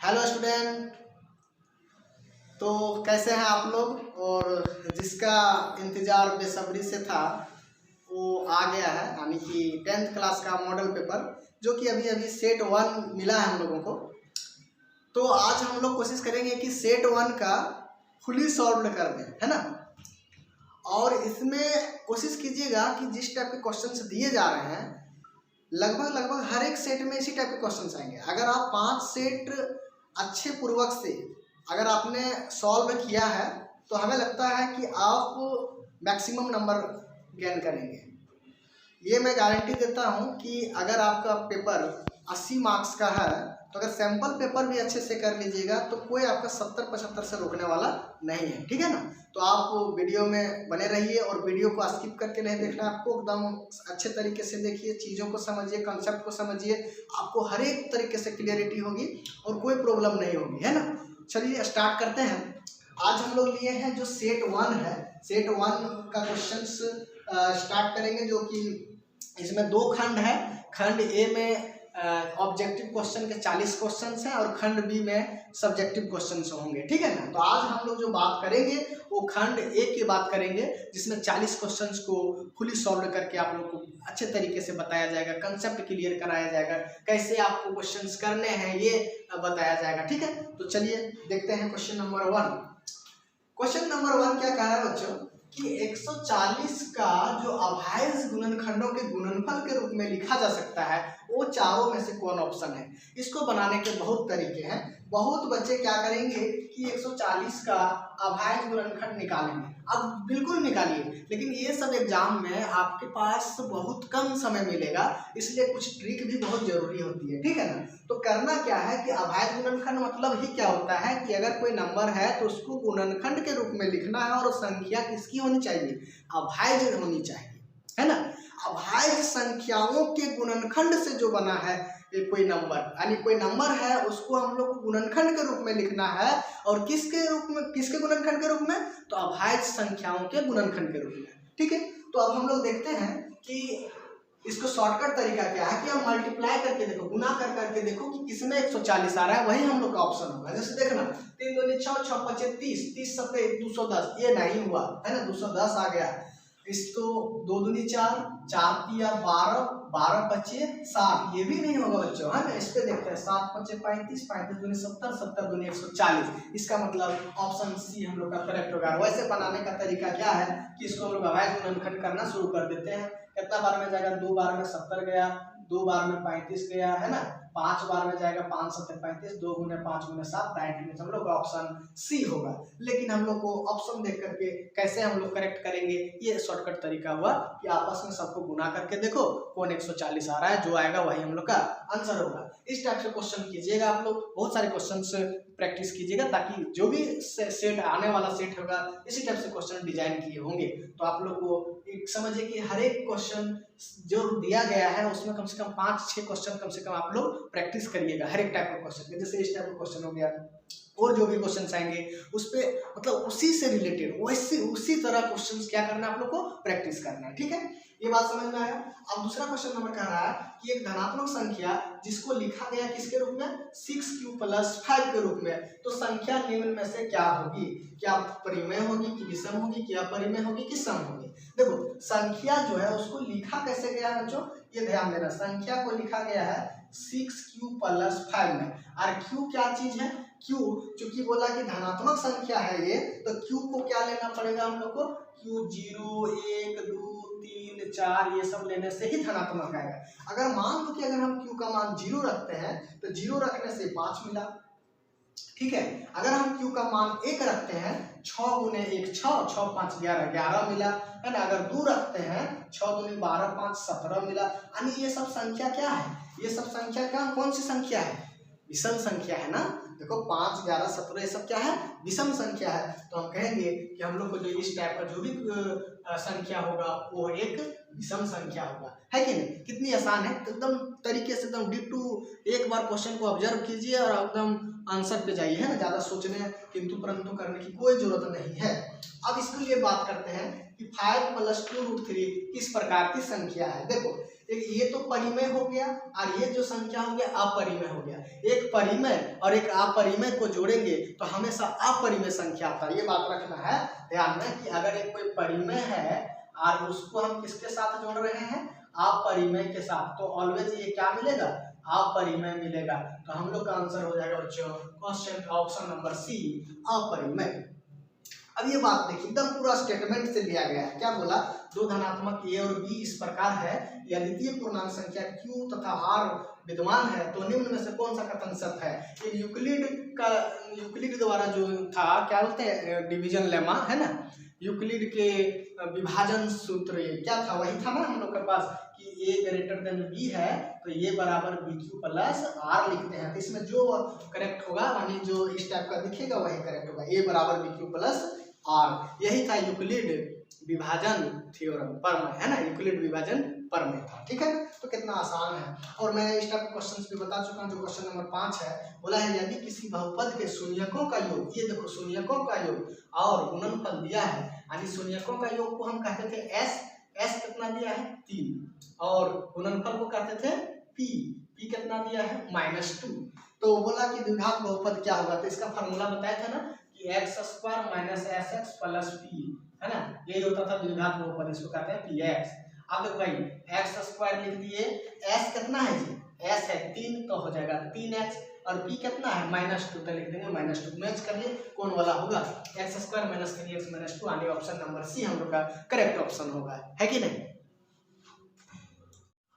Hello student. तो कैसे हैं आप लोग। और जिसका इंतज़ार बेसब्री से था वो आ गया है, यानी कि 10th क्लास का मॉडल पेपर जो कि अभी अभी सेट 1 मिला है हम लोगों को। तो आज हम लोग कोशिश करेंगे कि सेट 1 का फुली सॉल्व कर दें, है ना। और इसमें कोशिश कीजिएगा कि जिस टाइप के क्वेश्चंस दिए जा रहे हैं लगभग हर एक सेट में इसी टाइप के क्वेश्चंस आएंगे। अगर आप 5 सेट अच्छे पूर्वक से अगर आपने सॉल्व किया है तो हमें लगता है कि आप मैक्सिमम नंबर गेन करेंगे। ये मैं गारंटी देता हूँ कि अगर आपका पेपर 80 मार्क्स का है तो अगर सैंपल पेपर भी अच्छे से कर लीजिएगा तो कोई आपका 70-75 से रोकने वाला नहीं है, ठीक है ना। तो आप वीडियो में बने रहिए और वीडियो को स्किप करके नहीं देखना, आपको एकदम अच्छे तरीके से देखिए, चीज़ों को समझिए, कंसेप्ट को समझिए, आपको हर एक तरीके से क्लियरिटी होगी और कोई प्रॉब्लम नहीं होगी, है ना। चलिए स्टार्ट करते हैं। आज हम लोग लिए हैं जो सेट 1 है, सेट 1 का क्वेश्चंस स्टार्ट करेंगे, जो कि इसमें 2 खंड है। खंड ए में ऑब्जेक्टिव क्वेश्चन के 40 क्वेश्चंस हैं और खंड बी में सब्जेक्टिव क्वेश्चंस होंगे, ठीक है ना। तो आज हम लोग जो बात करेंगे वो खंड ए की बात करेंगे, जिसमें 40 क्वेश्चंस को फुली सॉल्व करके आप लोग को अच्छे तरीके से बताया जाएगा, कंसेप्ट क्लियर कराया जाएगा, कैसे आपको क्वेश्चंस करने हैं ये बताया जाएगा, ठीक है। तो चलिए देखते हैं क्वेश्चन नंबर 1। क्वेश्चन नंबर 1 क्या कहा है बच्चों कि 140 का जो अभाज्य गुणनखंडों के गुणनफल के रूप में लिखा जा सकता है वो चारों में से कौन ऑप्शन है। इसको बनाने के बहुत तरीके हैं। बहुत बच्चे क्या करेंगे कि 140 का अभाज्य गुणनखंड निकालेंगे। अब बिल्कुल निकालिए, लेकिन ये सब एग्जाम में आपके पास बहुत कम समय मिलेगा, इसलिए कुछ ट्रिक भी बहुत जरूरी होती है, ठीक है ना। तो करना क्या है कि अभाज्य गुणनखंड मतलब ही क्या होता है कि अगर कोई नंबर है तो उसको गुणनखंड के रूप में लिखना है और संख्या किसकी होनी चाहिए, अभाज्य होनी चाहिए, है ना। अभाज्य संख्याओं के गुणनखंड से जो बना है ये कोई नंबर, यानी कोई नंबर है उसको हम लोग को गुणनखंड के रूप में लिखना है। और किसके रूप में, किसके गुणनखंड के रूप में, तो अभाज्य संख्याओं के गुणनखंड के रूप में, ठीक है। तो अब हम लोग देखते हैं कि इसको शॉर्टकट तरीका क्या है कि हम मल्टीप्लाई करके देखो, गुना कर करके देखो कि किसमें 140 आ रहा है, वही हम लोग का ऑप्शन होगा। जैसे देखना 3 दूनी 6, 6 5 30, 30 7 210, ये नहीं हुआ है ना, 210 आ गया। इसको 2 दूनी 4, 4 तिया 12, 12 पचे 60, ये भी नहीं होगा बच्चों, है ना। इस पे देखते हैं 7 पचे 35, 35 दूनी 70, 70 दूनी 140। इसका मतलब ऑप्शन सी हम लोग का करेक्ट होगा। वैसे बनाने का तरीका क्या है कि इसको हम लोग अभाज्य गुणनखंड करना शुरू कर देते हैं। कितना बार में जाएगा, 2 बार में 70 गया, 2 बार में 35 गया, है ना। 5 बार में जाएगा 5 7 35, 2 गुने 5 गुने 7 90। हम लोग का ऑप्शन सी होगा। लेकिन हम लोग को ऑप्शन देख करके कैसे हम लोग करेक्ट करेंगे, ये शॉर्टकट तरीका हुआ कि आपस में सबको गुना करके देखो कौन 140 आ रहा है, जो आएगा वही हम लोग का आंसर होगा। इस टाइप से क्वेश्चन कीजिएगा आप लोग, बहुत सारे क्वेश्चन प्रैक्टिस कीजिएगा ताकि जो भी सेट आने वाला सेट होगा इसी टाइप से क्वेश्चन डिजाइन किए होंगे। तो आप लोग को एक समझिए कि हर एक क्वेश्चन जो दिया गया है उसमें कम से कम 5-6 क्वेश्चन कम से कम आप लोग प्रैक्टिस करिएगा हर एक टाइप का क्वेश्चन। जैसे इस टाइप का क्वेश्चन हो गया और जो भी क्वेश्चन आएंगे उस पे मतलब उसी से रिलेटेड वैसे उसी तरह क्वेश्चंस क्या करना है आप लोग को प्रैक्टिस करना है, ठीक है। ये बात समझ में आया। अब दूसरा क्वेश्चन नंबर कह रहा है कि एक धनात्मक संख्या जिसको लिखा गया किसके रूप में, 6q + 5 के रूप में, तो संख्या निम्न में से क्या होगी। क्या परिमेय होगी कि विषम होगी, क्या अपरिमेय होगी कि सम होगी। देखो संख्या जो है उसको लिखा कैसे गया है बच्चों, ये ध्यान देना। संख्या को लिखा गया है 6q + 5 में। और q क्या चीज है, q चूंकि बोला कि धनात्मक संख्या है ये, तो q को क्या लेना पड़ेगा हम लोग को, q 0 1 2 3 4 ये सब लेने से ही धनात्मक आएगा। अगर मान लो कि अगर हम q का मान 0 रखते हैं तो 0 रखने से 5 मिला, ठीक है। अगर हम q का मान 1 रखते हैं, 6 गुने 1 6, 6 5 11, 11 मिला, है ना। अगर 2 रखते हैं, 6 दूनी 12 5 17 मिला। यानी ये सब संख्या क्या है, ये सब संख्या क्या, कौन सी संख्या है, विषम संख्या है ना। देखो 5 11 17 ये सब क्या है, विषम संख्या है। तो हम कहेंगे कि हम लोग को जो इस टाइप का जो भी संख्या होगा वो एक विषम संख्या होगा, है कि नहीं। कितनी आसान है, तो एकदम तरीके से एकदम डिट्टू एक बार क्वेश्चन को ऑब्जर्व कीजिए और एकदम आंसर पे जाइए, है ना। ज़्यादा सोचने किंतु परंतु करने की कोई जरूरत नहीं है। अब इसके लिए बात करते हैं कि 5 + 2√3 किस प्रकार की संख्या है। देखो ये तो परिमेय हो गया और ये जो संख्या हो गया अपरिमेय हो गया। एक परिमेय और एक अपरिमेय को जोड़ेंगे तो हमेशा अपरिमेय संख्या आता है। ये बात रखना है ध्यान में कि अगर एक कोई परिमेय है और उसको हम किसके साथ जोड़ रहे हैं, अपरिमेय के साथ, तो ऑलवेज ये क्या मिलेगा, अपरिमेय मिलेगा। तो हम लोग का आंसर हो जाएगा बच्चों क्वेश्चन ऑप्शन नंबर सी, अपरिमेय। अब ये बात देखिए एकदम पूरा स्टेटमेंट से लिया गया है। क्या बोला, दो धनात्मक ए और बी इस प्रकार है, यह द्वितीय पूर्णांक संख्या क्यू तथा आर विद्यमान है तो निम्न में से कौन सा कथन सत्य है। ये यूक्लिड द्वारा जो था, क्या बोलते हैं, डिवीजन लेमा है ना, यूक्लिड के विभाजन सूत्र, ये क्या था, वही था ना हम लोग के पास कि ए ग्रेटर देन बी है तो ये बराबर बी क्यू प्लस आर लिखते हैं। तो इसमें जो करेक्ट होगा यानी जो इस टाइप का दिखेगा वही करेक्ट होगा, ए बराबर बी क्यू प्लस आर। यही था यूक्लिड विभाजन थ्योरम प्रमेय, है ना, यूक्लिड विभाजन प्रमेय था। ठीक है, तो कितना आसान है। और मैं इस टाइप के क्वेश्चंस भी बता चुका हूँ। जो क्वेश्चन नंबर 5 है, बोला है यदि किसी बहुपद के शून्यकों का योग, ये देखो शून्यकों का योग और गुणनफल दिया है, यानी शून्यकों का योग को हम कहते थे एस कितना दिया है 3 और गुणनफल को कहते थे पी कितना दिया है -2। तो बोला कि द्विघात बहुपद क्या होगा, तो इसका फार्मूला बताया था ना कि x² - sx + p, है ना, यही होता था द्विघात बहुपद, इसको कहते हैं px। अब देखो भाई x² लिख दिए, s कितना है जी, s है 3 तो हो जाएगा 3x और p कितना है -2 तो लिख देंगे -2। मैच करिए कौन वाला होगा, x² - 3x - 2, यानी ऑप्शन नंबर सी हम लोग का करेक्ट ऑप्शन होगा, है कि नहीं।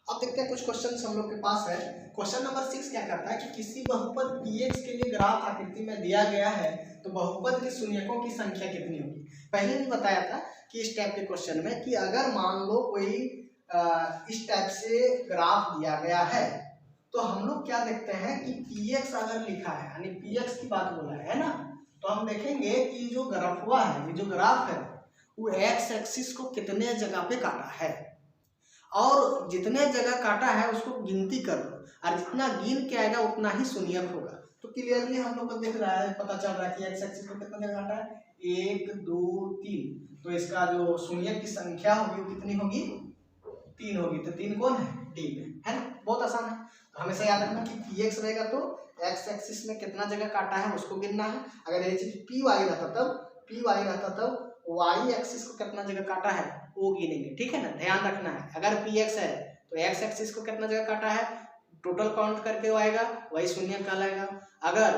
अब देखते हैं कुछ क्वेश्चन हम लोग के पास है। क्वेश्चन नंबर 6 क्या करता है कि किसी बहुपद px के लिए ग्राफ आकृति में दिया गया है तो बहुपद के शून्यकों की संख्या कितनी होगी। पहले भी बताया था कि इस टाइप के क्वेश्चन में कि अगर मान लो कोई इस टाइप से ग्राफ दिया गया है तो हम लोग क्या देखते हैं कि px अगर लिखा है यानी px की बात बोला है ना, तो हम देखेंगे कि जो ग्राफ हुआ है, ये जो ग्राफ है वो x एक्सिस को कितने जगह पे काटा है और जितने जगह काटा है उसको गिनती कर लो और जितना गिन के आएगा उतना ही शून्यक होगा। तो क्लियरली हम लोग को दिख रहा है, पता चल रहा है कि एक्स एक्सिस को कितना जगह काटा है, 1 2 3, तो इसका जो शून्यक की संख्या होगी वो कितनी होगी, 3 होगी। तो 3 कौन है, डी में, है ना, बहुत आसान है। तो हमेशा याद रखना कि px रहेगा तो एक्स एक्सिस में कितना जगह काटा है उसको गिनना है। अगर ये चीज py रहता तब y एक्सिस को कितना जगह काटा है वो गिनेंगे, ठीक है ना, ध्यान रखना है। अगर px है तो x एक्सिस को कितना जगह काटा है टोटल काउंट करके वो आएगा, वही शून्य कहलाएगा। अगर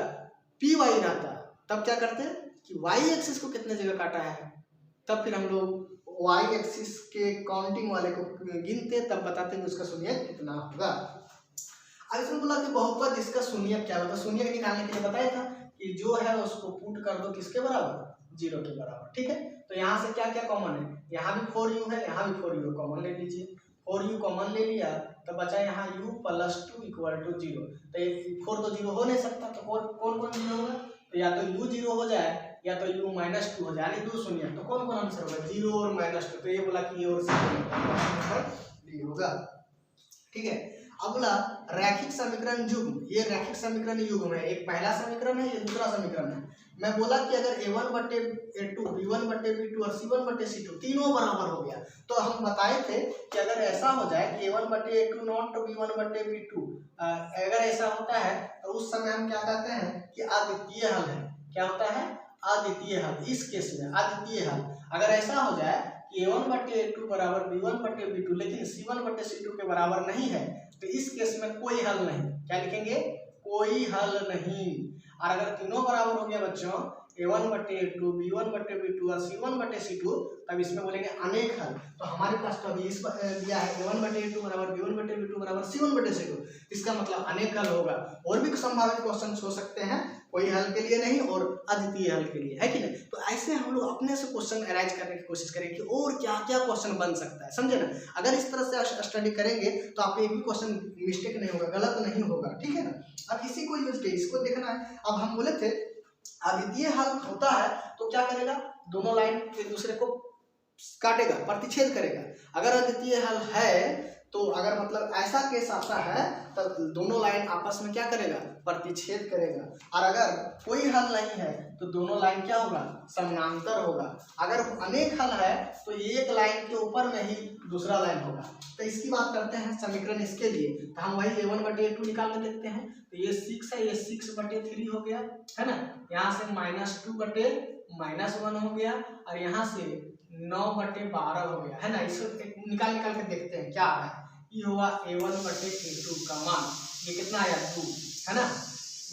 py रहता तब क्या करते कि y एक्सिस को कितने जगह काटा है, तब फिर हम लोग y एक्सिस के काउंटिंग वाले को गिनते, तब बताते हैं उसका शून्य कितना होगा। अब इसमें बोला कि बहुपद इसका शून्य क्या होता है, शून्य निकालने के लिए बताया था कि जो है उसको पुट कर दो किसके बराबर, 0 के बराबर, ठीक है। तो यहाँ से क्या क्या कॉमन है, यहाँ भी 4u है, यहाँ भी 4u कॉमन ले लीजिए, 4u कॉमन ले लिया तो बचा यहाँ u + 2 = 0। तो 4 तो 0 हो नहीं सकता, तो कौन कौन 0 होगा, तो या तो u 0 हो जाए या तो u -2 हो जाए, यानी 2 शून्य। तो कौन कौन आंसर होगा, 0 और -2। तो ये बोला कि ये और सी होगा, ठीक है। अब बोला रैखिक समीकरण युग्म, ये रैखिक समीकरण युग्म है, एक पहला समीकरण है, ये दूसरा समीकरण है। मैं बोला कि अगर a1/a2 b1/b2 और c1/c2 तीनों बराबर हो गया तो हम बताए थे कि अगर ऐसा हो जाए कि a1/a2 नॉट b1/b2, अगर ऐसा होता है तो उस समय हम क्या कहते हैं कि अद्वितीय हल है। क्या होता है, अद्वितीय हल। इस केस में अद्वितीय हल अगर ऐसा हो जाए कि a1/a2 बराबर b1/b2 लेकिन c1/c2 के बराबर नहीं है तो इस केस में कोई हल नहीं। क्या लिखेंगे, कोई हल नहीं। और अगर तीनों बराबर हो गया बच्चों a1/a2 b1/b2 और c1/c2, तब इसमें बोलेंगे अनेक हल। तो हमारे पास तो अभी इस दिया है a1/a2 बराबर b1/b2 बराबर c1/c2, इसका मतलब अनेक हल होगा। और भी संभावित क्वेश्चन हो सकते हैं, कोई हल के लिए नहीं और अद्वितीय हल के लिए, है कि नहीं। तो ऐसे हम लोग अपने से क्वेश्चन अरेंज करने की कोशिश करें कि और क्या क्या क्वेश्चन बन सकता है, समझे ना। अगर इस तरह से स्टडी करेंगे तो आपको एक भी क्वेश्चन मिस्टेक नहीं होगा, गलत नहीं होगा, ठीक है ना। अब इसी को यूज के इसको देखना है। अब हम बोले थे अद्वितीय हल होता है तो क्या करेगा, दोनों लाइन एक दूसरे को काटेगा, प्रतिच्छेद करेगा। अगर अद्वितीय हल है तो अगर मतलब ऐसा केस आता है तब दोनों लाइन आपस में क्या करेगा, प्रतिच्छेद करेगा। और अगर कोई हल नहीं है तो दोनों लाइन क्या होगा, समानांतर होगा। अगर अनेक हल है तो एक लाइन के ऊपर में ही दूसरा लाइन होगा। तो इसकी बात करते हैं समीकरण इसके लिए, तो हम वही a1/a2 निकाल के देखते हैं। तो ये 6 है, ये 6/3 हो गया है ना, यहाँ से -2/-1 हो गया, और यहाँ से 9/12 हो गया है ना। इसको निकाल के देखते हैं क्या आ रहा है। ये हुआ a1/a2 का मान, ये कितना आया 2 है ना।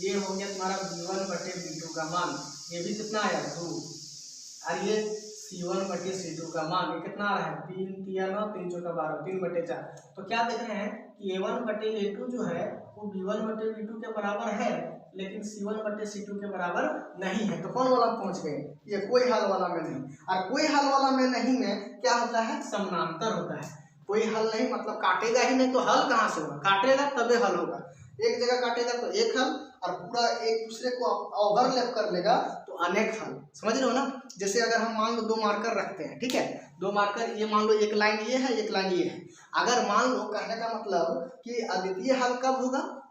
ये हो गया तुम्हारा b1/b2 का मान, ये भी कितना आया 2, और ये c1/c2 का मान ये कितना आ रहा है 3 3 9 3 4 12 3/4। तो क्या देख रहे हैं कि a1/a2 जो है वो b1/b2 के बराबर है, लेकिन c1/c2 के बराबर नहीं है। तो कौन वाला पहुंच गए, ये कोई हल वाला में नहीं। और कोई हल वाला में नहीं में क्या होता है, समानांतर होता है। कोई हल नहीं मतलब काटेगा ही नहीं, तो हल कहाँ से होगा, काटेगा तबे हल होगा। एक जगह काटेगा तो एक हल, और पूरा एक दूसरे को ओवरलैप कर लेगा तो अनेक हल। समझ रहे हो ना। जैसे अगर हम मान लो 2 मार्कर रखते हैं, ठीक है, 2 मार्कर, ये मान लो एक लाइन ये है, एक लाइन ये है। अगर मान लो, कहने का मतलब कि अद्वितीय हल कब होगा,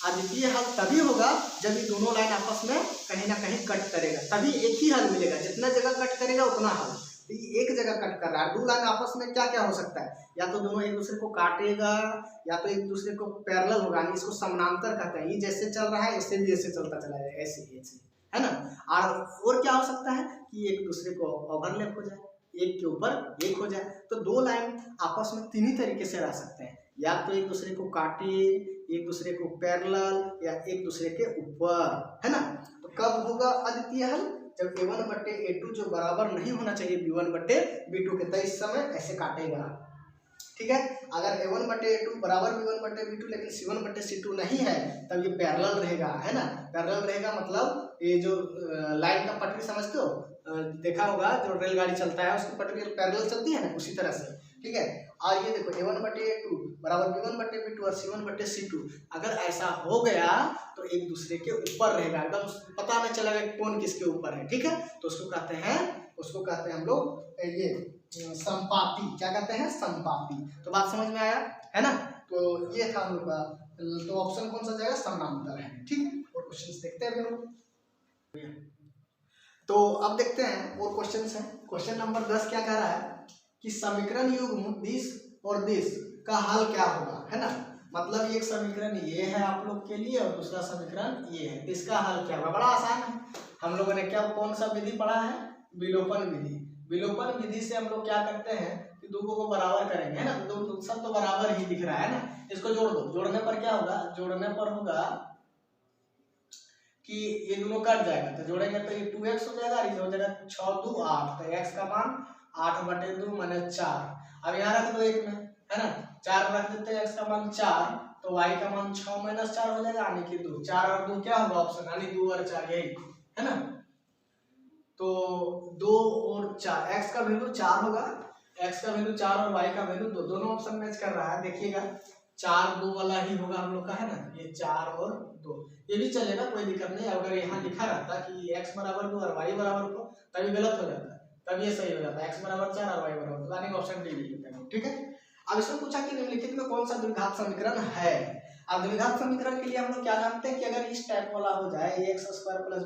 अद्वितीय हल तभी होगा जब ये दोनों लाइन आपस में कहीं ना कहीं कट करेगा, तभी एक ही हल मिलेगा। जितना जगह कट करेगा उतना हल। तो ये एक जगह कट कर रहा है, 2 लाइन आपस में क्या क्या हो सकता है, या तो दोनों एक दूसरे को काटेगा, या तो एक दूसरे को पैरेलल होगा, इसको समानांतर कहते हैं। ये जैसे चल रहा है ऐसे भी ऐसे चलता चला जाएगा, ऐसे ऐसे है ना। और क्या हो सकता है कि एक दूसरे को ओवरलैप हो जाए, एक के ऊपर एक हो जाए। तो 2 लाइन आपस में 3 ही तरीके से रह सकते हैं, या तो एक दूसरे को काटे, एक दूसरे को पैरेलल, या एक दूसरे के ऊपर, है ना। तो कब होगा अद्वितीय हल, जब a1/a2 जो बराबर नहीं होना चाहिए b1/b2 के, तो इस समय ऐसे काटेगा, ठीक है। अगर a1/a2 बराबर b1/b2 लेकिन c1/c2 नहीं है, तब ये पैरेलल रहेगा, है ना। पैरेलल रहेगा मतलब ये जो लाइन का पटरी समझते हो, देखा होगा जो रेलगाड़ी चलता है उसकी पटरी पैरेलल चलती है ना, उसी तरह से, ठीक है। और ये देखो a1/a2 बराबर b1/b2 और c1/c2, अगर ऐसा हो गया तो एक दूसरे के ऊपर रहेगा, एकदम पता नहीं चलेगा कौन किसके ऊपर है, ठीक है। तो उसको कहते हैं हम लोग ये संपाती, क्या कहते हैं, संपाती। तो बात समझ में आया है ना। तो ये था हम लोग का, तो ऑप्शन कौन सा जाएगा, समानांतर है, ठीक है। और क्वेश्चंस देखते हैं हम लोग। तो अब देखते हैं और क्वेश्चंस हैं। क्वेश्चन नंबर 10 क्या कह रहा है कि समीकरण युग्म 20 और 20 का हल क्या होगा, है ना। मतलब एक समीकरण ये है आप लोग के लिए और दूसरा समीकरण ये है, इसका हल क्या होगा। बड़ा आसान है। हम लोगों ने क्या कौन सा विधि पढ़ा है, विलोपन विधि। विलोपन विधि से हम लोग क्या करते हैं कि दोनों को बराबर करेंगे, है ना। तो सब तो बराबर ही दिख रहा है ना, इसको जोड़ दो। जोड़ने पर क्या होगा, जोड़ने पर होगा कि ये दोनों कट जाएगा, तो जोड़ेंगे तो ये 2x हो जाएगा, ये हो जाएगा 6 2 8, तो x का मान 8/2 - 4। अब यहाँ रख दो एक में, है ना, 4 रख देते हैं, x का मान 4, तो y का मान 6 - 4 हो जाएगा, यानी कि 2। 4 और 2 क्या होगा ऑप्शन, यानी 2 और 4 यही है ना। तो 2 और 4, x का वैल्यू 4 होगा, x का वैल्यू 4 और y का वैल्यू 2, दोनों ऑप्शन मैच कर रहा है। देखिएगा 4 2 वाला ही होगा हम लोग का, है ना। ये 4 और 2 ये भी चलेगा, कोई दिक्कत नहीं। अगर यहाँ लिखा रहता कि x बराबर 2 और y बराबर 2, तभी गलत हो जाता है, तब ये सही हो जाता है, x बराबर 4 और y बराबर 2, यानी ऑप्शन डी लिख लेते हैं, ठीक है। अब इसमें पूछा कि निम्नलिखित में कौन सा द्विघात समीकरण है। अब द्विघात समीकरण के लिए हम लोग क्या जानते हैं कि अगर इस टाइप वाला हो जाए, ax² +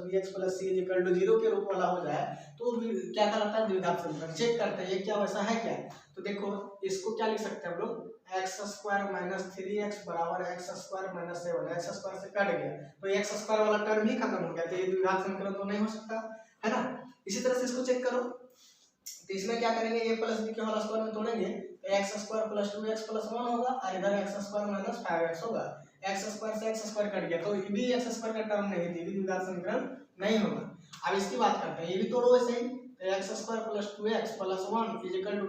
bx + c = 0 के रूप वाला हो जाए, तो क्या कहलाता है द्विघात समीकरण। चेक करते हैं ये क्या वैसा है क्या। तो देखो इसको क्या लिख सकते हैं हम लोग, x² - 3x बराबर x² - 7, x² से कट गया तो x² वाला टर्म ही खत्म हो गया, तो ये द्विघात समीकरण तो नहीं हो सकता, है ना। इसी तरह से इसको चेक करो, तो इसमें क्या करेंगे, a + b के होल स्क्वायर में तोड़ेंगे तो x² + 2x + 1 होगा, और इधर x² - 5x होगा। x² से x² कट गया तो ये भी x² का टर्म नहीं थी, द्विघात समीकरण नहीं होगा। अब इसकी बात करते हैं, ये भी तोड़ो वैसे ही, तो x² + 2x + 1 =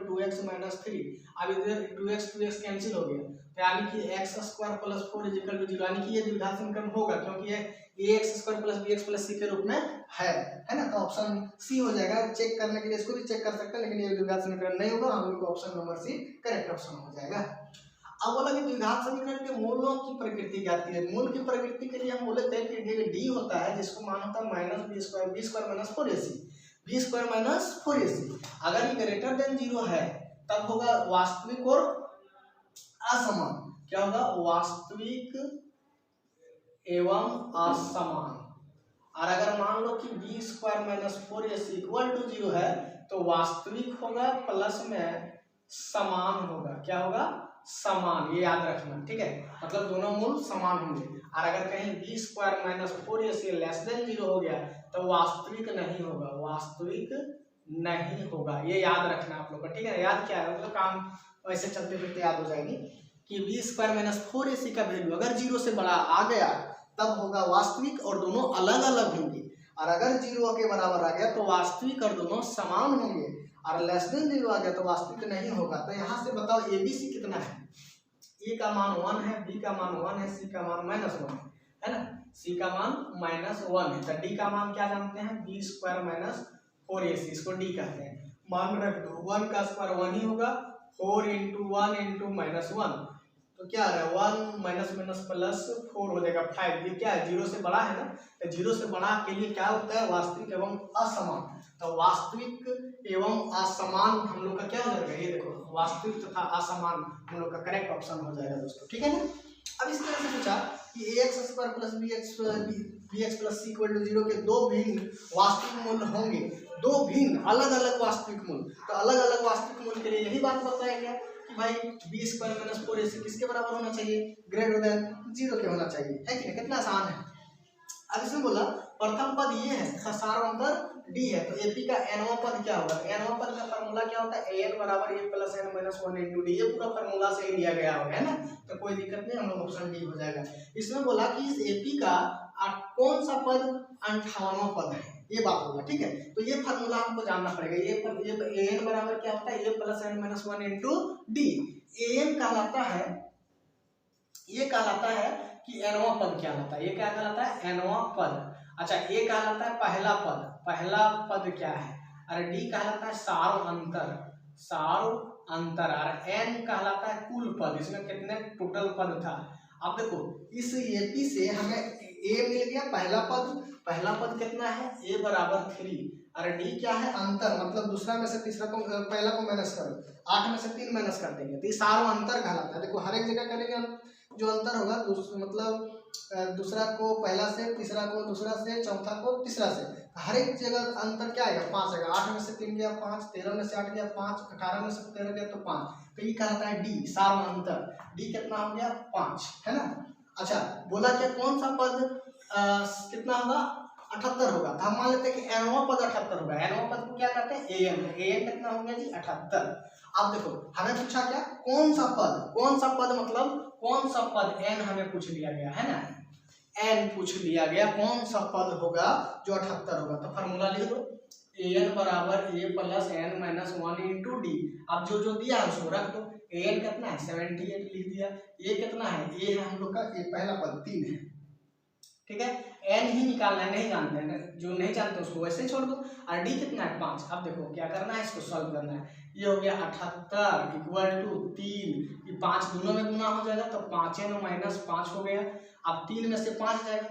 2x - 3। अब इधर 2x कैंसिल हो गया, तो यानी कि x² + 4 = 0, यानी कि ये द्विघात समीकरण होगा, क्योंकि ये ax² + bx + c के रूप में है ना। तो ऑप्शन सी हो जाएगा। चेक करने के लिए इसको भी चेक कर सकते हैं, लेकिन ये द्विघात समीकरण नहीं होगा, हम लोग को option number C correct option हो जाएगा। अब बोला कि द्विघात समीकरण के मूलों की प्रकृति क्या होती है। मूल की प्रकृति के लिए हम बोले थे कि डी होता है, जिसको मान होता है -b² b² - 4ac, b² - 4ac। अगर ये ग्रेटर देन 0 है तब होगा वास्तविक और असमान, क्या होगा वास्तविक एवं असमान। और अगर मान लो कि B square minus 4ac equal to 0 है तो वास्तविक होगा प्लस में समान होगा, क्या होगा समान, ये याद रखना, ठीक है, मतलब दोनों मूल समान होंगे। और अगर कहीं B square minus 4ac less than 0 हो गया तो वास्तविक नहीं होगा, वास्तविक नहीं होगा, ये याद रखना आप लोग को, ठीक है। याद क्या है, मतलब काम वैसे चलते फिरते याद हो जाएगी कि बी स्क्वायर माइनस 4ac का वैल्यू अगर 0 से बड़ा आ गया तब होगा वास्तविक और दोनों अलग अलग होंगे, और अगर 0 के बराबर आ गया तो वास्तविक और दोनों समान होंगे, और लेस देन 0 आ गया तो वास्तविक नहीं होगा। तो यहाँ से बताओ ABC कितना है, ए का मान 1 है, बी का मान 1 है, सी का मान -1 है ना, सी का मान -1 है, तो डी का मान क्या जानते हैं, बी स्क्वायर माइनस 4ac, इसको डी कहते हैं। मान रख दो 1 का स्क्वायर 1 ही होगा, 4 × 1 × -1 तो क्या आ रहा है 1 माइनस माइनस प्लस 4 हो जाएगा 5। ये क्या है 0 से बड़ा है ना, तो 0 से बड़ा के लिए क्या होता है वास्तविक एवं असमान, तो वास्तविक एवं असमान हम लोग का क्या हो जाएगा, ये देखो वास्तविक तथा असमान हम लोग का करेक्ट ऑप्शन हो जाएगा दोस्तों, ठीक है ना। अब इस तरह से पूछा कि ax² plus bx plus c equal to 0 के दो भिन्न वास्तविक मूल्य होंगे, दो भिन्न अलग अलग वास्तविक मूल्य, तो अलग अलग वास्तविक मूल्य के लिए यही बात बताया गया कि भाई बी स्क्वायर माइनस 4ac किसके बराबर होना चाहिए, ग्रेटर देन 0 के होना चाहिए, है कि कितना आसान है। अब इसमें बोला प्रथम पद ये है, सारांतर डी है, तो एपी का nवां पद क्या होगा, nवां पद का फार्मूला क्या होता है, an बराबर a plus n minus 1 × d, ये पूरा फार्मूला से ही लिया गया होगा, है ना, तो कोई दिक्कत नहीं, हम लोग ऑप्शन डी हो जाएगा। इसमें बोला कि इस एपी का कौन सा पद 58वां पद है, ये बात होगा, ठीक है, तो ये फार्मूला हमको जानना पड़ेगा, ये an बराबर क्या होता है a plus n minus 1 × d, an कहलाता है, ये कहलाता है कि nवां पद क्या होता है, ये क्या कहलाता है nवां पद। अच्छा ये कहलाता है पहला पद, पहला पद क्या है, अरे डी कहलाता है सार अंतर, सार अंतर, और n कहलाता है कुल पद, इसमें कितने टोटल पद था। अब देखो इस एपी से हमें a मिल गया पहला पद, पहला पद कितना है a बराबर 3, और डी क्या है अंतर, मतलब दूसरा में से तीसरा को पहला को माइनस करो, 8 में से 3 माइनस कर देंगे, तो ये सारा अंतर कहलाता है। देखो हर एक जगह करेंगे जो अंतर होगा, मतलब दूसरा को पहला से, तीसरा को दूसरा से, चौथा को तीसरा से, हर एक जगह अंतर क्या आएगा 5 आएगा, 8 में से 3 गया 5, 13 में से 8 गया 5, 18 में से 13 गया तो 5, तो ये कहलाता है डी सार अंतर, डी कितना हो गया 5, है ना। अच्छा बोला क्या कौन सा पद कितना होगा 78 होगा, तो हम मान लेते हैं कि nवां पद 78 होगा, nवां पद को क्या कहते हैं an, an कितना हो गया जी 78। अब देखो हमें पूछा क्या कौन सा पद, कौन सा पद मतलब कौन सा पद n हमें पूछ लिया गया है ना, n पूछ लिया गया, कौन सा पद होगा जो 78 होगा, तो फार्मूला लिख दो an बराबर a plus n minus 1 × d, अब जो जो दिया है उसको रख दो, an कितना है 78 लिख दिया, a कितना है a है हम लोग का a पहला पद 3 है, ठीक है, n ही निकालना है, नहीं जानते हैं, जो नहीं जानते उसको वैसे ही छोड़ दो, और d कितना है 5। अब देखो क्या करना है, इसको सॉल्व करना है, ये हो गया 78 इक्वल टू 3, ये 5 दोनों में गुना हो जाएगा तो 5n माइनस 5 हो गया, अब 3 में से 5 जाएगा,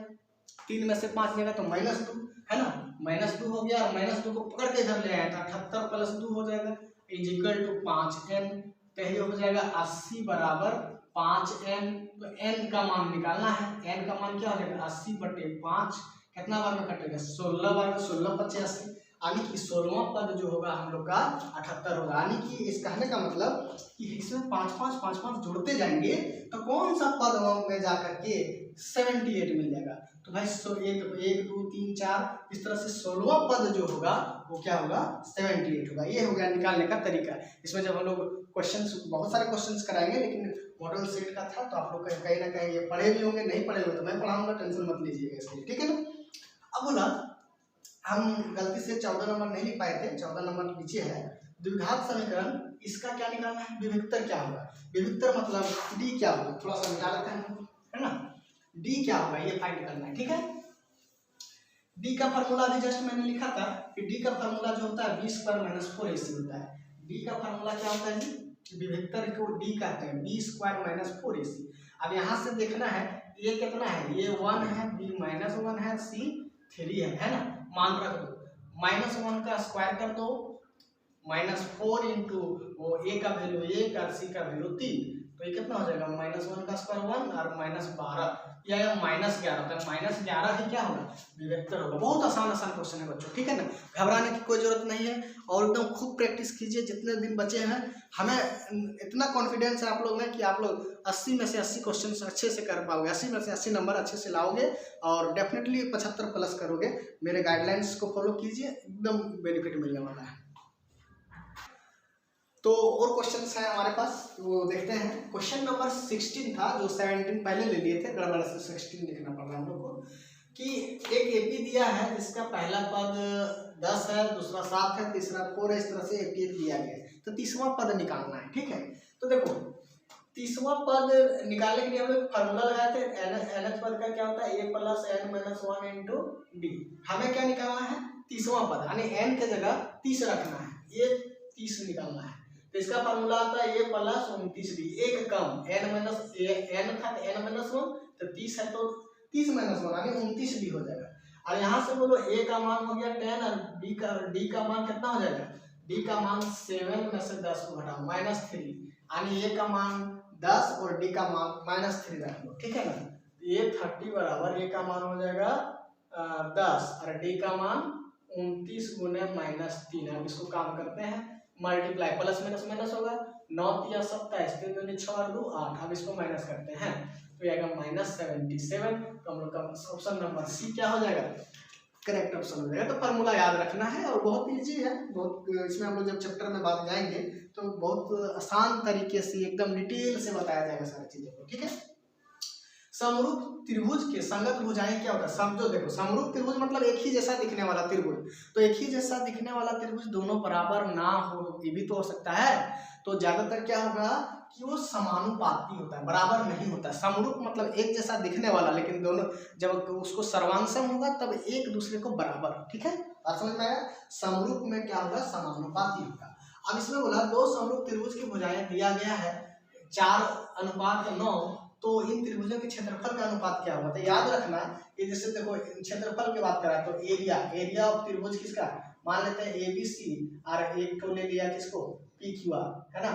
3 में से 5 जाएगा तो -2 है ना, -2 हो गया, और -2 को पकड़ के इधर ले आया तो 78 प्लस 2 हो जाएगा इज इक्वल टू 5n, तो ये हो जाएगा 80 बराबर 5n, तो n का मान निकालना है, n का मान क्या हो जाएगा 80/5, कितना बार में कटेगा 16 बार में, 16 × 85, यानी कि 16वां पद जो होगा हम लोग का 78 होगा, यानी कि इस कहने का मतलब कि इसमें 5 जोड़ते जाएंगे तो कौन सा पद में जाकर के 78 मिल जाएगा, तो भाई 1 2 3 4 इस तरह से 16वां पद जो होगा वो क्या होगा 78 होगा। ये हो गया निकालने का तरीका। इसमें जब हम लोग क्वेश्चंस, बहुत सारे क्वेश्चंस कराएंगे, लेकिन मॉडल सेट का था तो आप लोग कहीं ना कहीं ये पढ़े भी होंगे, नहीं पढ़े होंगे तो मैं पढ़ाऊंगा, टेंशन मत लीजिएगा इसके लिए, ठीक है ना। अब बोला हम गलती से 14 नंबर नहीं लिख पाए थे, 14 नंबर नीचे है द्विघात समीकरण, इसका क्या निकालना है, विभक्तर क्या होगा, विभक्तर मतलब डी क्या होगा, थोड़ा सा मिटा लेते हैं है ना, डी क्या होगा ये फाइंड करना है, ठीक है। डी का फार्मूला अभी जस्ट मैंने लिखा था कि डी का फार्मूला जो होता है बी स्क्वायर माइनस 4ac होता है, डी का फार्मूला क्या होता है जी, विभक्तर को डी कहते हैं, बी स्क्वायर माइनस 4ac। अब यहाँ से देखना है ये कितना है, ये 1 है, बी -1 है, सी 3 है ना, मान रख दो, -1 का स्क्वायर कर दो, -4 × वो a का वैल्यू 1 और c का वैल्यू 3, तो ये कितना हो जाएगा -1 का स्क्वायर 1 और -12 या -11, तो -11 ही क्या होगा विवेक्टर होगा। बहुत आसान क्वेश्चन है बच्चों, ठीक है ना, घबराने की कोई जरूरत नहीं है और एकदम खूब प्रैक्टिस कीजिए जितने दिन बचे हैं। हमें इतना कॉन्फिडेंस है आप लोग में कि आप लोग 80 में से 80 क्वेश्चन अच्छे से कर पाओगे, 80 में से 80 नंबर अच्छे से लाओगे और डेफिनेटली 75 प्लस करोगे। मेरे गाइडलाइंस को फॉलो कीजिए, एकदम बेनिफिट मिलने वाला है। तो और क्वेश्चंस हैं हमारे पास, वो देखते हैं। क्वेश्चन नंबर 16 था, जो 17 पहले ले लिए थे, गड़बड़ से 16 लिखना पड़ रहा है हम लोग को, कि एक एपी दिया है जिसका पहला पद 10 है, दूसरा 7 है, तीसरा 4 है, इस तरह से एपी दिया गया है। तो तीसवां पद निकालना है, ठीक है। तो देखो तीसवां पद निकालने के लिए हम लोग फार्मूला लगाए थे, एनएच पद का क्या होता है a + n - 1 × d। हमें क्या निकालना है तीसवां पद, यानी n के जगह 30 रखना है, ये 30 निकालना है। तो इसका फार्मूला आता है a + 29d, एक कम n था तो n - 1, तो 30 है तो 30 - 1 यानी 29d हो जाएगा। और यहाँ से बोलो a का मान हो गया 10 और d का मान कितना हो जाएगा, d का मान 7 में से 10 को घटाओ -3, यानी a का मान 10 और d का मान -3 रख लो, ठीक है ना। ये 30 बराबर a का मान हो जाएगा 10 और d का मान 29 × -3 है। अब इसको काम करते हैं, मल्टीप्लाई, प्लस माइनस होगा, 9 × 27, 3 दूनी 6 और 2 8। अब इसको माइनस करते हैं तो ये आएगा -77। तो हम लोग का ऑप्शन नंबर सी क्या हो जाएगा, करेक्ट ऑप्शन हो जाएगा। तो फार्मूला याद रखना है और बहुत इजी है, बहुत इसमें हम लोग जब चैप्टर में बात जाएंगे तो बहुत आसान तरीके से एकदम डिटेल से बताया जाएगा सारी चीजों को, ठीक है। समरूप त्रिभुज के संगत भुजाएं क्या होता है, समझो। देखो समरूप त्रिभुज मतलब एक ही जैसा दिखने वाला त्रिभुज, तो एक ही जैसा दिखने वाला त्रिभुज दोनों बराबर ना हो, ये भी तो हो सकता है। तो ज्यादातर क्या होगा कि वो समानुपाती होता है, बराबर नहीं होता है। समरूप मतलब एक जैसा दिखने वाला, लेकिन दोनों जब उसको सर्वांशम होगा तब एक दूसरे को बराबर, ठीक है। बात समझ में आया। समरूप में क्या होगा, समानुपाती होगा। अब इसमें बोला दो समरूप त्रिभुज की भुजाएं दिया गया है 4:9, तो इन त्रिभुजों के क्षेत्रफल का अनुपात क्या होगा। तो याद रखना कि जैसे देखो क्षेत्रफल की बात करा तो एरिया ऑफ त्रिभुज किसका, मान लेते हैं ABC और एक तो ले लिया किसको PQR, है ना,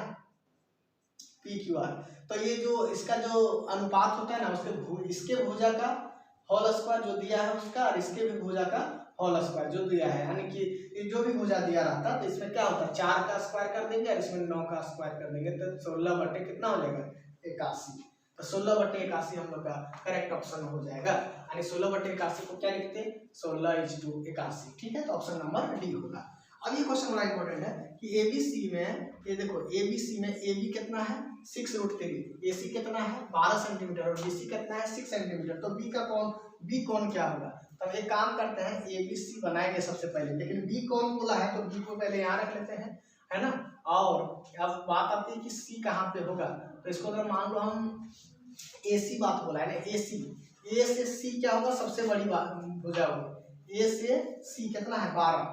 PQR। तो ये जो इसका जो अनुपात होता है ना, उसके इसके भुजा का होल स्क्वायर जो दिया है उसका, और इसके भी भुजा का होल स्क्वायर जो दिया है, यानी कि जो भी भुजा दिया रहता है तो इसमें क्या होता है 4 का स्क्वायर कर देंगे और इसमें 9 का स्क्वायर कर देंगे, तो 16 बटे कितना हो जाएगा 81। तो 16 बटे 81 हम लोग का करेक्ट ऑप्शन हो जाएगा। यानी 16 बटे 81 को क्या लिखते हैं 16:81, ठीक है। तो ऑप्शन नंबर डी होगा। अब ये क्वेश्चन बड़ा इंपॉर्टेंट है कि ABC में, ये देखो ABC में AB कितना है 6√3, AC कितना है 12 सेंटीमीटर और BC कितना है 6 सेंटीमीटर। तो B कौन क्या होगा। तब एक काम करते हैं ABC बनाएंगे सबसे पहले, लेकिन B कौन बोला है तो B को पहले यहाँ रख लेते हैं, है ना। और अब बात आती है कि C कहाँ पे होगा, तो इसको अगर मान लो हम AC बात बोला है ना, A से C क्या होगा सबसे बड़ी बात भुजा होगी। A से C कितना है 12,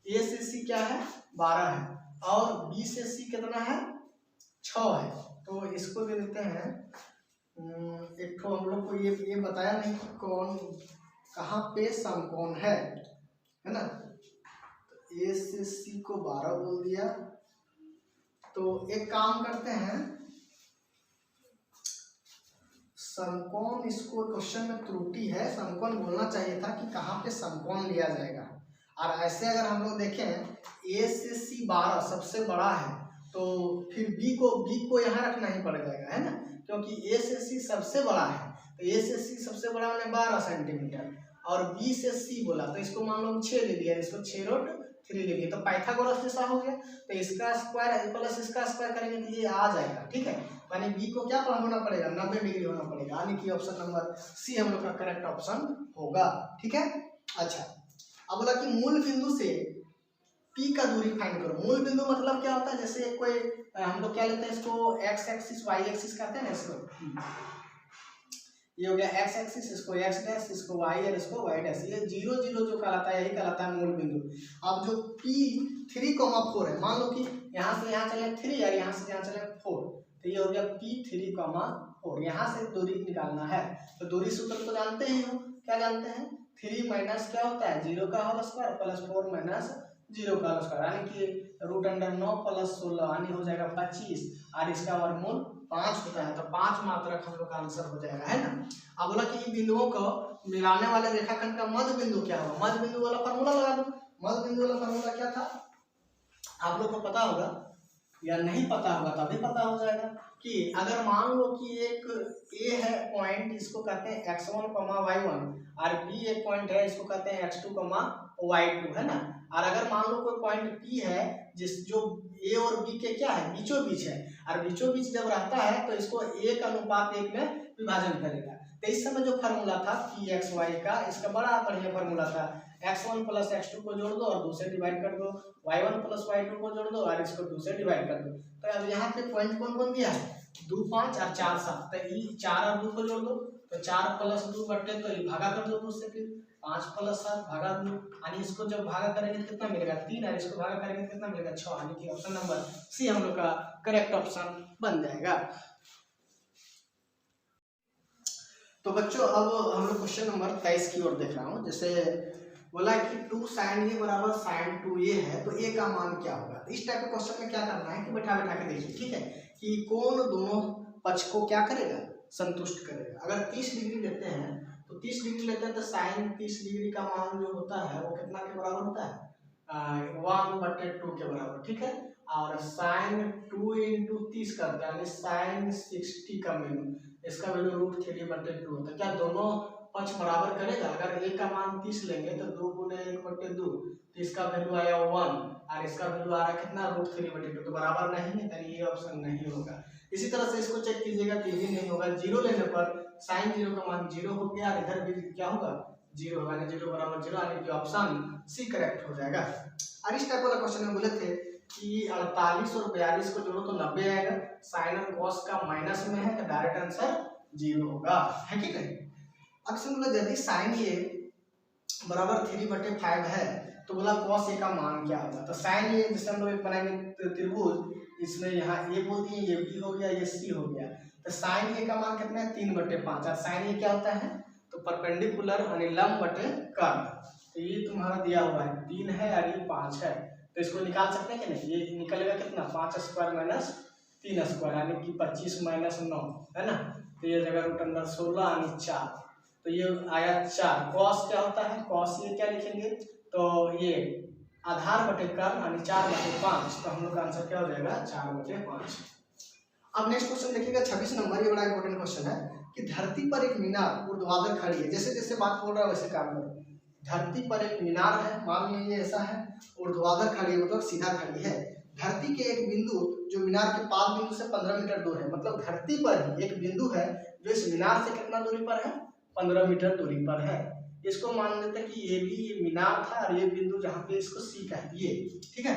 A से C क्या है 12 है, और B से C कितना है 6 है। तो इसको दे देते हैं एक तो हम लोग को ये बताया नहीं कि कौन कहाँ पे समकोण है ना। तो A से C को 12 बोल दिया। तो एक काम करते हैं, समकोण, इसको क्वेश्चन में त्रुटि है, समकोण बोलना चाहिए था कि कहाँ पे समकोण लिया जाएगा। और ऐसे अगर हम लोग देखें A से C 12 सबसे बड़ा है, तो फिर B को यहाँ रखना ही पड़ जाएगा, है ना, क्योंकि A से C सबसे बड़ा है। तो A से C सबसे बड़ा मैंने 12 सेंटीमीटर और B से C बोला, तो इसको मान लो 6 ले लिया, इसको 6√3 ले लिया, तो पाइथागोरस जैसा हो गया। तो इसका स्क्वायर प्लस इसका स्क्वायर करेंगे तो ये आ जाएगा, ठीक है। यानी B को क्या होना पड़ेगा 90 डिग्री होना पड़ेगा, यानी कि ऑप्शन नंबर C हम लोग का करेक्ट ऑप्शन होगा, ठीक है। अच्छा, अब बोला कि मूल बिंदु से P का दूरी फाइंड करो। मूल बिंदु मतलब क्या होता है, जैसे कोई हम लोग क्या लेते हैं इसको x एक्सिस y एक्सिस कहते हैं ना, इसको ये हो गया x एक्सिस, इसको x डैश, इसको y और इसको y डैश। ये 0 0 जो कहलाता है यही कहलाता है मूल बिंदु। अब जो P3,4 है, मान लो कि यहाँ से यहाँ चले 3 और यहाँ से यहाँ चले 4, तो ये हो गया P3,4। यहाँ से दूरी निकालना है, तो दूरी सूत्र तो जानते ही हो, क्या जानते हैं 3 माइनस क्या होता है 0 का होल स्क्वायर प्लस 4 माइनस 0 का होल स्क्वायर, यानी कि √9 + 16 यानी हो जाएगा 25 और इसका वर्गमूल 5 होता है, तो 5 मात्रक हम लोग का आंसर हो जाएगा, है ना। अब बोला कि इन बिंदुओं को मिलाने वाले रेखाखंड का मध्य बिंदु क्या होगा, मध्य बिंदु वाला फार्मूला लगा दो। मध्य बिंदु वाला फार्मूला क्या था, आप लोग को पता होगा या नहीं पता होगा तो अभी पता हो जाएगा कि अगर मान लो कि एक ए है पॉइंट, इसको कहते हैं x1, y1, और बी एक पॉइंट है, इसको कहते हैं x2, y2, है ना। और अगर मान लो कोई पॉइंट P है जो ए और बी के क्या है, बीचों बीच है, और बीचों बीच जब रहता है तो इसको 1:1 में विभाजन करेगा। तो इस समय जो फार्मूला था Pxy का, इसका बड़ा बढ़िया फार्मूला था, x1 + x2 को जोड़ दो और 2 से डिवाइड कर दो, y1 + y2 को जोड़ दो और इसको 2 से डिवाइड कर दो। तो अब यहाँ पे पॉइंट कौन कौन दिया है, 2, 5 और 4, 7, तो ये 4 और 2 को जोड़ दो, तो 4 + 2 बटे, तो ये भागा कर दो 2 से, फिर 5 + 7 भागा 2, यानी इसको जब भागा करेंगे तो कितना मिलेगा 3, और इसको भागा करेंगे कितना मिलेगा 6, यानी कि ऑप्शन नंबर सी हम लोग का करेक्ट ऑप्शन बन जाएगा। तो बच्चों अब हम लोग क्वेश्चन नंबर 23 की ओर देख रहा हूँ। जैसे बोला कि 2 sin a = sin 2a है, तो a का मान क्या होगा। तो इस टाइप के क्वेश्चन में क्या करना है कि बैठा बैठा के देखिए, ठीक है, कि कौन दोनों पक्ष को क्या करेगा, संतुष्ट करेगा। अगर 30 डिग्री लेते हैं तो 30 डिग्री लेते हैं तो sin 30 डिग्री का मान जो होता है वो कितना के बराबर होता है, 1/2 के बराबर, ठीक है। और sin 2 × 30 करते हैं, यानी sin 60 का वैल्यू, इसका वैल्यू √3/2 होता है। क्या दोनों पक्ष बराबर करेगा। अगर a का मान 30 लेंगे तो 2 × 1/2, तो इसका वैल्यू आया 1 और इसका वैल्यू आ रहा है कितना √3/2, तो बराबर नहीं है, तो ये ऑप्शन नहीं होगा। इसी तरह से इसको चेक कीजिएगा तो ये नहीं होगा। 0 लेने पर sin 0 का मान 0 हो गया, इधर भी क्या होगा 0 होगा, यानी 0 = 0, यानी कि ऑप्शन सी करेक्ट हो जाएगा। और इस टाइप वाला क्वेश्चन में बोले थे कि 48 और 42 को जोड़ो तो 90 आएगा, साइन और कॉस का माइनस में है तो डायरेक्ट आंसर 0 होगा, है कि नहीं। अब से बोला यदि sin a = 3/5 है तो बोला cos a का मान क्या होगा। तो sin a जैसे हम लोग एक बनाएंगे त्रिभुज, इसमें यहाँ a बोल दिए, ये b हो गया, ये c हो गया, तो sin a का मान कितना है 3/5, और sin a क्या होता है तो परपेंडिकुलर यानी लंब बटे कर्ण। तो ये तुम्हारा दिया हुआ है 3 है और ये 5 है, तो इसको निकाल सकते हैं कि नहीं, ये निकलेगा कितना 5² - 3², यानी कि 25 - 9, है ना। तो ये जगह √16 यानी 4, तो ये आया 4। कॉस क्या होता है, कॉस ये क्या लिखेंगे तो ये आधार बटे कर्ण यानी 4/5, तो हम लोग का आंसर क्या हो जाएगा 4/5। अब नेक्स्ट क्वेश्चन देखिएगा 26 नंबर, ये बड़ा इंपॉर्टेंट क्वेश्चन है कि धरती पर एक मीनार ऊर्ध्वाधर खड़ी है। जैसे जैसे बात बोल रहा है वैसे काम करो। धरती पर एक मीनार है, मान लीजिए ऐसा है, ऊर्ध्वाधर खड़ी है मतलब सीधा खड़ी है। धरती के एक बिंदु जो मीनार के पाद बिंदु से 15 मीटर दूर है, मतलब धरती पर ही एक बिंदु है जो इस मीनार से कितना दूरी पर है 15 मीटर दूरी पर है। इसको मान लेते हैं कि ये भी मीनार था और ये बिंदु जहाँ पे इसको सी का है ये, ठीक है।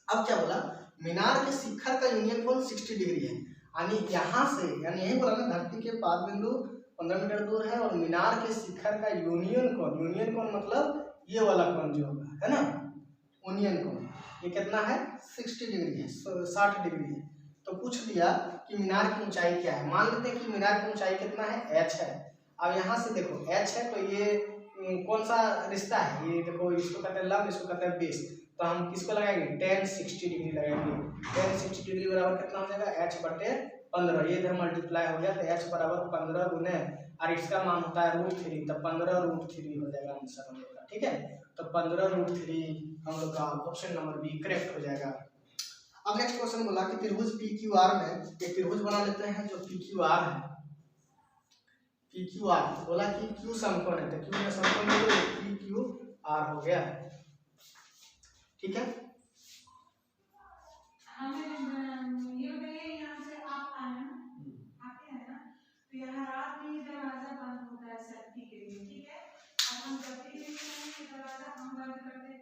अब क्या बोला, मीनार के शिखर का यूनियन कोण 60 डिग्री है, यानी यहाँ से, यानी यही बोला ना धरती के पाद बिंदु 15 मीटर दूर है और मीनार के शिखर का यूनियन कोण मतलब ये वाला कोण जो होगा, है ना, यूनियन कोण, ये कितना है 60 डिग्री है, 60 डिग्री है। तो पूछ लिया कि मीनार की ऊंचाई क्या है। मान लेते हैं कि मीनार की ऊंचाई कितना है h है। अब यहाँ से देखो h है, तो ये कौन सा रिश्ता है, ये देखो इसको कहते हैं लंब, इसको कहते हैं बेस, तो हम किसको लगाएंगे tan 60 डिग्री लगाएंगे। tan 60 डिग्री बराबर कितना हो जाएगा h/15, ये इधर मल्टीप्लाई हो गया, तो h = 15 गुने, और इसका मान होता है √3, तो 15√3 हो जाएगा आंसर हम लोग का, ठीक है। तो 15√3 हम लोग का ऑप्शन नंबर बी करेक्ट हो जाएगा। अब नेक्स्ट क्वेश्चन बोला कि त्रिभुज PQR में एक त्रिभुज बना लेते हैं जो PQR है। PQR बोला कि Q समकोण है, तो Q में समकोण PQR हो गया, ठीक है। यहाँ रात में दरवाजा बंद होता है सेफ्टी के लिए, ठीक है। अब हम जब भी दरवाजा हम बंद करते